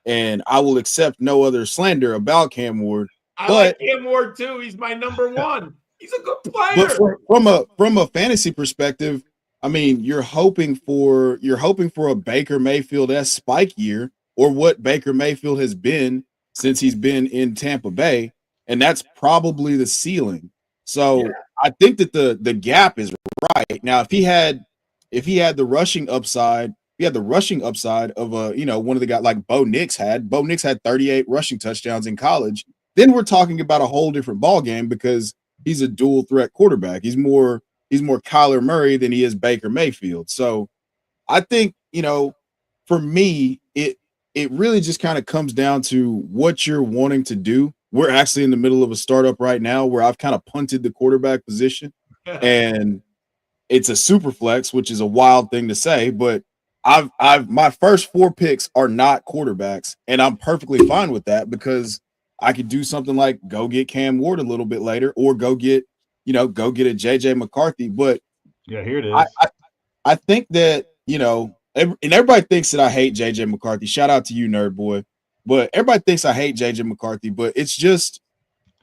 and I will accept no other slander about Cam Ward. I like Cam Ward too. He's my number one. He's a good player. But from a fantasy perspective, I mean, you're hoping for a Baker Mayfield-esque spike year, or what Baker Mayfield has been since he's been in Tampa Bay, and that's probably the ceiling. So yeah. I think that the gap is right. Now, if he had if he had the rushing upside, of one of the guys like Bo Nix had. Bo Nix had 38 rushing touchdowns in college. Then we're talking about a whole different ball game because he's a dual threat quarterback. He's more Kyler Murray than he is Baker Mayfield. So I think, for me, it really just kind of comes down to what you're wanting to do. We're actually in the middle of a startup right now where I've kind of punted the quarterback position, and it's a super flex, which is a wild thing to say, but I've my first 4 picks are not quarterbacks, and I'm perfectly fine with that because I could do something like go get Cam Ward a little bit later, or go get a JJ McCarthy. But Yeah, here it I, is. I think that, and everybody thinks that I hate JJ McCarthy. Shout out to you, nerd boy. But everybody thinks I hate JJ McCarthy, but it's just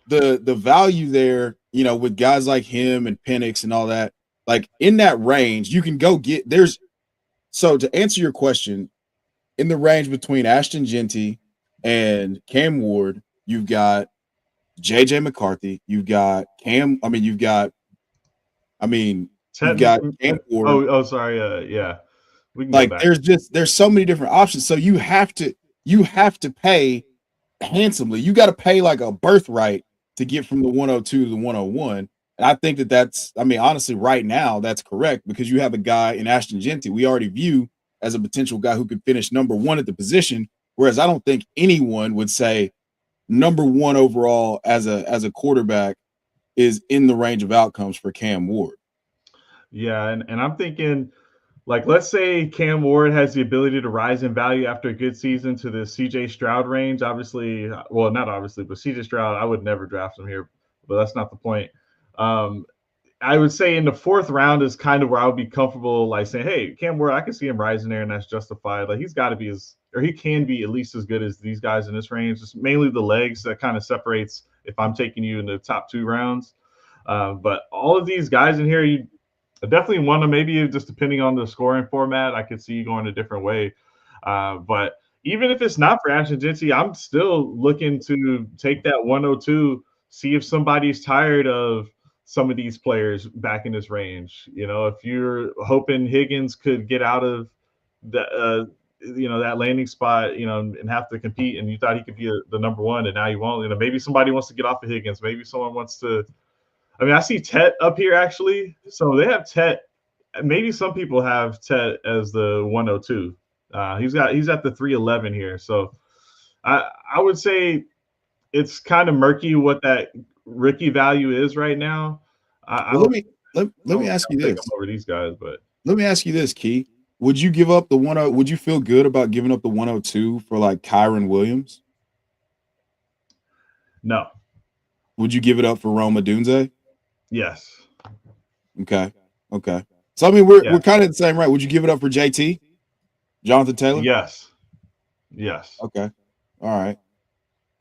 the value there, with guys like him and Penix and all that. Like in that range, you can go get so to answer your question, in the range between Ashton Genty and Cam Ward, you've got JJ McCarthy, you've got Cam Cam Ward. Oh, sorry. Yeah, we can go Like back. there's so many different options. So you have to pay handsomely. You got to pay like a birthright to get from the 102 to the 101. And I think that's honestly, right now, that's correct because you have a guy in Ashton Genty we already view as a potential guy who could finish number 1 at the position. Whereas I don't think anyone would say number 1 overall as a quarterback is in the range of outcomes for Cam Ward. Yeah, and I'm thinking, like, let's say Cam Ward has the ability to rise in value after a good season to the CJ Stroud range. Obviously, well, not obviously, but CJ Stroud, I would never draft him here, but that's not the point. I would say in the 4th round is kind of where I would be comfortable, like saying, hey, Cam Ward, I can see him rising there, and that's justified. Like, he's got to be he can be at least as good as these guys in this range. It's mainly the legs that kind of separates if I'm taking you in the top 2 rounds. But all of these guys in here, you definitely want to, maybe just depending on the scoring format, I could see you going a different way. But even if it's not for Ashton Genty, I'm still looking to take that 102, see if somebody's tired of some of these players back in this range. If you're hoping Higgins could get out of the, that landing spot, and have to compete, and you thought he could be the number 1, and now you won't. Maybe somebody wants to get off of Higgins. Maybe someone wants to. I see Tet up here actually. So they have Tet. Maybe some people have Tet as the 102. He's at the 311 here. So I would say it's kind of murky what that rookie value is right now. Let me ask you this over these guys, but let me ask you this, Key. Would you give up the 10? Would you feel good about giving up the 102 for like Kyron Williams? No. Would you give it up for Roma Dunze? Yes. Okay. So we're kind of the same, right? Would you give it up for JT, Jonathan Taylor? Yes. Okay. All right.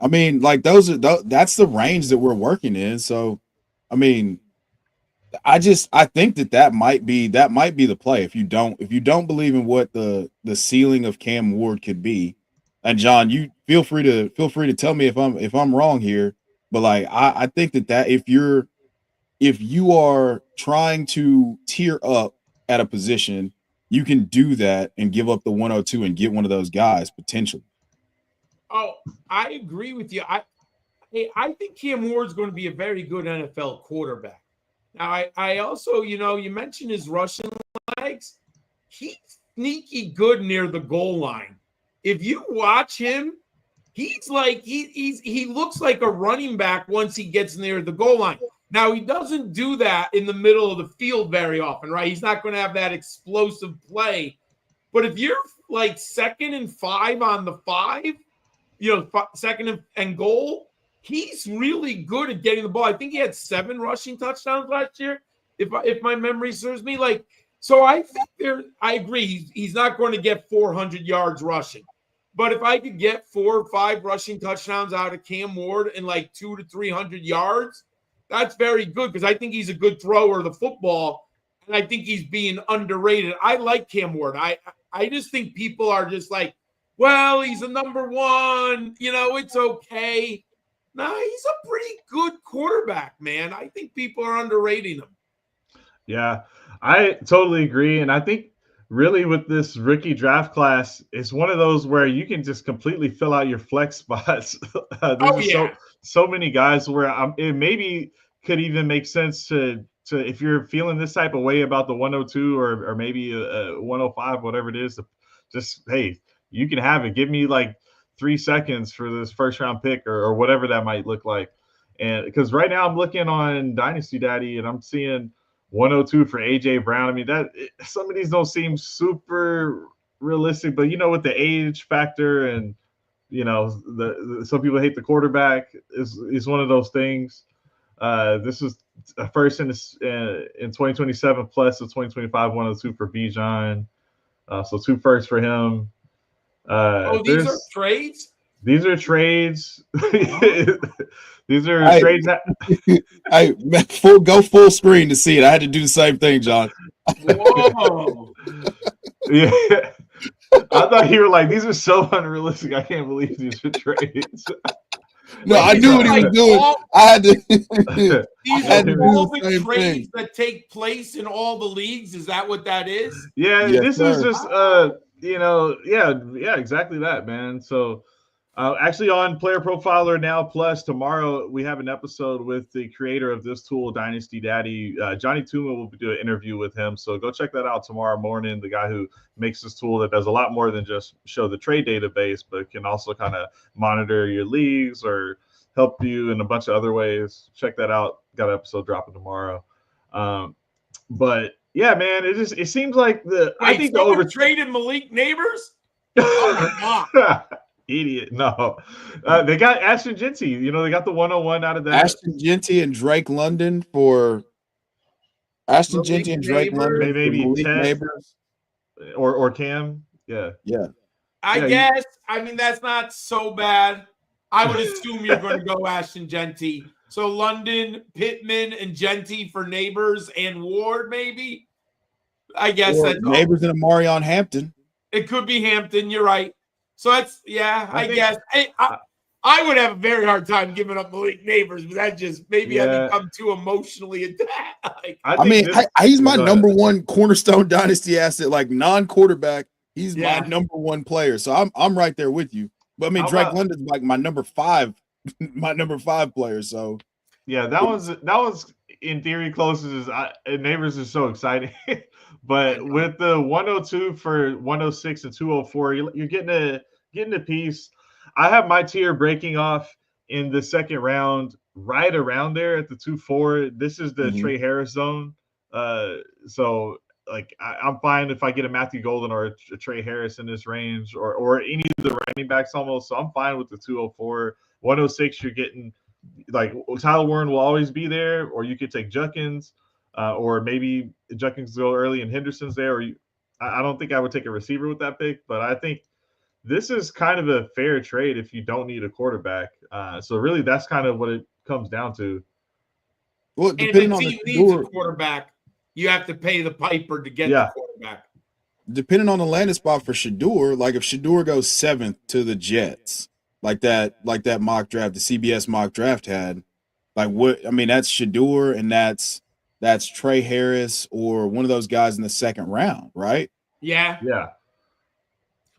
That's the range that we're working in. So, I think that might be the play. If you don't believe in what the ceiling of Cam Ward could be, and John, you feel free to tell me if I'm wrong here. But like I think that if you are trying to tier up at a position, you can do that and give up the 102 and get one of those guys potentially. Oh, I agree with you. I think Cam Ward's going to be a very good NFL quarterback. Now, I also, you mentioned his rushing legs. He's sneaky good near the goal line. If you watch him, he's like he looks like a running back once he gets near the goal line. Now, he doesn't do that in the middle of the field very often, right? He's not going to have that explosive play. But if you're like 2nd and 5 on the 5, 2nd and goal, he's really good at getting the ball. I think he had 7 rushing touchdowns last year, if my memory serves me. So I think I agree. He's not going to get 400 yards rushing. But if I could get 4 or 5 rushing touchdowns out of Cam Ward and like 200 to 300 yards, that's very good because I think he's a good thrower of the football, and I think he's being underrated. I like Cam Ward. I just think people are just like, well, he's a number 1. It's okay. No, he's a pretty good quarterback, man. I think people are underrating him. Yeah, I totally agree. And I think really with this rookie draft class, it's one of those where you can just completely fill out your flex spots. There's Oh just yeah. so many guys where it maybe could even make sense to if you're feeling this type of way about the 102 or maybe a 105, whatever it is, just hey, you can have it. Give me like 3 seconds for this first round pick or whatever that might look like. And because right now I'm looking on Dynasty Daddy and I'm seeing 102 for AJ Brown. I mean, some of these don't seem super realistic, but with the age factor and the some people hate the quarterback is one of those things. This is a first in 2027 plus the 2025 102 for Bijan. So two firsts for him. Oh, these are There's trades. these are trades. These are Hey. trades. Hey, go full screen to see it. I had to do the same thing, John. Whoa. Yeah. I thought you were like, these are so unrealistic. I can't believe these are trades. No, Wait, I these knew are what he like was doing. all- I had to. These I had are to do all the the same trades thing. that take place in all the leagues. Is that what that is? Yeah, Yes, this is sir. just yeah, exactly that, man. So actually on Player Profiler Now Plus tomorrow we have an episode with the creator of this tool, Dynasty Daddy. Johnny Tuma will do an interview with him. So go check that out tomorrow morning. The guy who makes this tool that does a lot more than just show the trade database, but can also kind of monitor your leagues or help you in a bunch of other ways. Check that out. Got an episode dropping tomorrow. But yeah, man, it seems like I Wait, think the someone over traded Malik Neighbors? Oh my God. idiot. No, they got Ashton Genty. They got the 101 out of that. Ashton Genty and Drake London for Ashton Malik Genty and Drake Neighbors. London for Maybe Malik Tet Neighbors. or Cam. Yeah, Yeah. I Yeah, guess. I mean, that's not so bad. I would assume you're going to go Ashton Genty. So London, Pittman, and Genty for Neighbors and Ward, maybe. I guess Or that's all. Neighbors and Amarion Hampton. It could be Hampton. You're right. So that's I think- guess. I would have a very hard time giving up Malik Neighbors, but that just maybe I Yeah. become too emotionally attached. Like, I mean, he's my Go number ahead. one cornerstone dynasty asset, like non-quarterback. He's Yeah. my number one player. So I'm right there with you. But I mean, How Drake about- London's like my number 5, my number 5 player. So Yeah, that was in theory closest. Neighbors is so exciting, but with the 102 for 106 and 204, you're getting a piece. I have my tier breaking off in the second round, right around there at the 2-4. This is the Mhm. Trey Harris zone. So like I'm fine if I get a Matthew Golden or a Trey Harris in this range, or any of the running backs almost. So I'm fine with the 204, 106. You're getting like Tyler Warren will always be there, or you could take Junkins, or maybe Junkins go early and Henderson's there. Or I don't think I would take a receiver with that pick, but I think this is kind of a fair trade if you don't need a quarterback. So really, that's kind of what it comes down to. well, and depending the on the team needs a Shador, quarterback. You have to pay the piper to get Yeah. the quarterback. depending on the landing spot for Shador, like if Shador goes 7th to the Jets, like that mock draft, the CBS mock draft had, like what I mean, that's Shador and that's Trey Harris or one of those guys in the second round, right? Yeah. Yeah,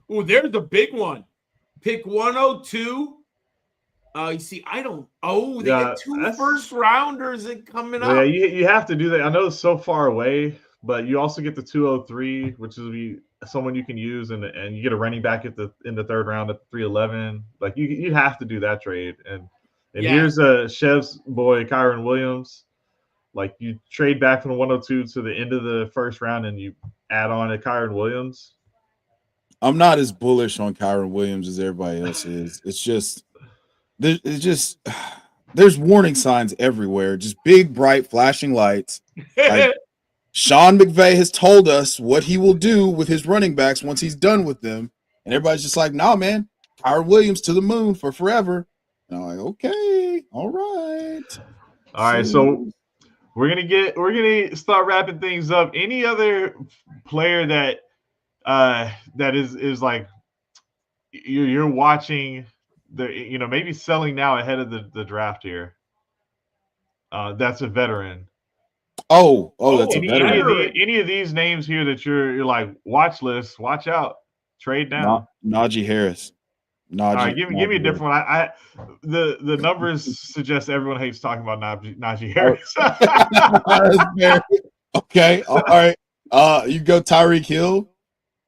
Oh, there's the big one. Pick 102. You see, I don't. Oh, they Yeah, get 2 that's- first rounders and coming well, up. yeah, you have to do that. I know it's so far away, but you also get the 203, which is someone you can use, and you get a running back in the third round at 311. Like you have to do that trade. And Yes. here's Chev's boy Kyron Williams. Like you trade back from the 102 to the end of the first round, and you add on a Kyron Williams. I'm not as bullish on Kyron Williams as everybody else is. It's just there's warning signs everywhere, just big, bright, flashing lights. Like Sean McVay has told us what he will do with his running backs once he's done with them, and everybody's just like, "Nah, man, Kyron Williams to the moon for forever." And I'm like, "Okay, all right." All right, so we're gonna start wrapping things up. Any other player that is like you're watching maybe selling now ahead of the draft here? That's a veteran. That's a veteran. Any of these names here that you're like watch list, watch out, trade down. Najee Harris. All right, give me a different one. The numbers suggest everyone hates talking about Najee Harris. Okay, all right. You go Tyreek Hill.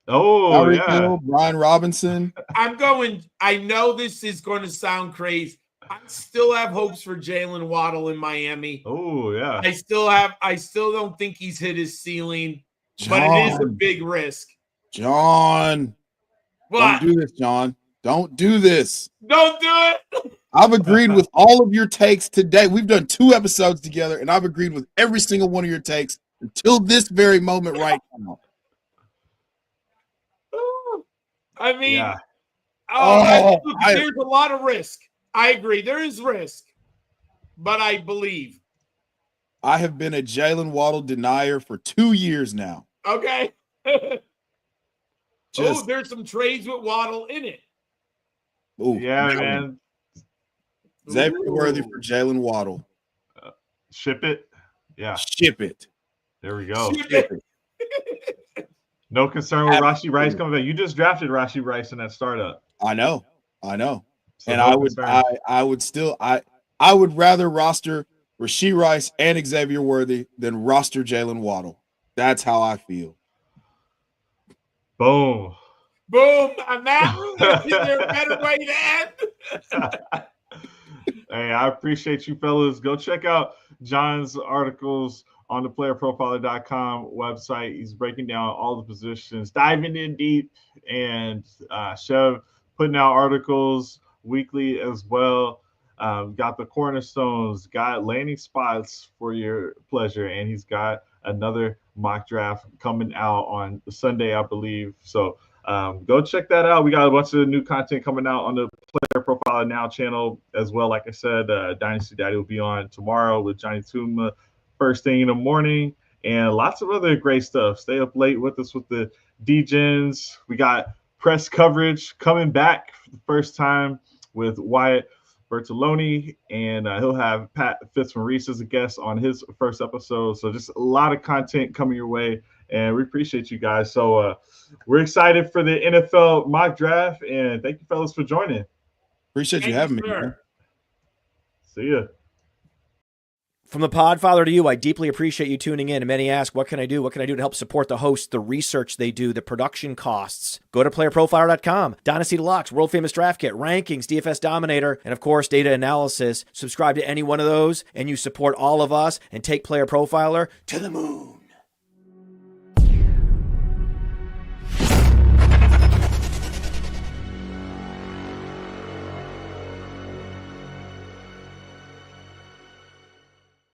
Tyreek Hill, Brian Robinson. I know this is going to sound crazy. I still have hopes for Jalen Waddle in Miami. Oh, yeah. I still don't think he's hit his ceiling, but it is a big risk. John. What? Don't do this, John. Don't do this. Don't do it. I've agreed with all of your takes today. We've done 2 episodes together, and I've agreed with every single one of your takes until this very moment right now. I mean, yeah. There's a lot of risk. I agree. There is risk, but I believe. I have been a Jalen Waddle denier for 2 years now. Okay. There's some trades with Waddle in it. Ooh, yeah, man. Xavier Worthy for Jalen Waddle. Ship it. Yeah. Ship it. There we go. Ship it. No concern with Rashee Rice coming back. You just drafted Rashee Rice in that startup. I know. So and no I would rather roster Rashee Rice and Xavier Worthy than roster Jalen Waddle. That's how I feel. Boom. On that, is there a better way to end? Hey, I appreciate you fellas. Go check out John's articles on the playerprofiler.com website. He's breaking down all the positions, diving in deep, and Chev putting out articles weekly as well. Got the cornerstones, got landing spots for your pleasure, and he's got another mock draft coming out on Sunday, I believe. So go check that out. We got a bunch of new content coming out on the Player Profiler Now channel as well. Like I said, Dynasty Daddy will be on tomorrow with Johnny Tuma first thing in the morning, and lots of other great stuff. Stay up late with us with the D-Gens. We got press coverage coming back for the first time with Wyatt Bertoloni, and he'll have Pat Fitzmaurice as a guest on his first episode. So just a lot of content coming your way, and we appreciate you guys. So we're excited for the NFL mock draft, and thank you fellas for joining. Appreciate you having me. Man. See ya. From the Podfather to you, I deeply appreciate you tuning in. And many ask, what can I do? What can I do to help support the hosts, the research they do, the production costs? Go to playerprofiler.com, Dynasty Deluxe, World Famous Draft Kit, Rankings, DFS Dominator, and of course, data analysis. Subscribe to any one of those, and you support all of us and take Player Profiler to the moon.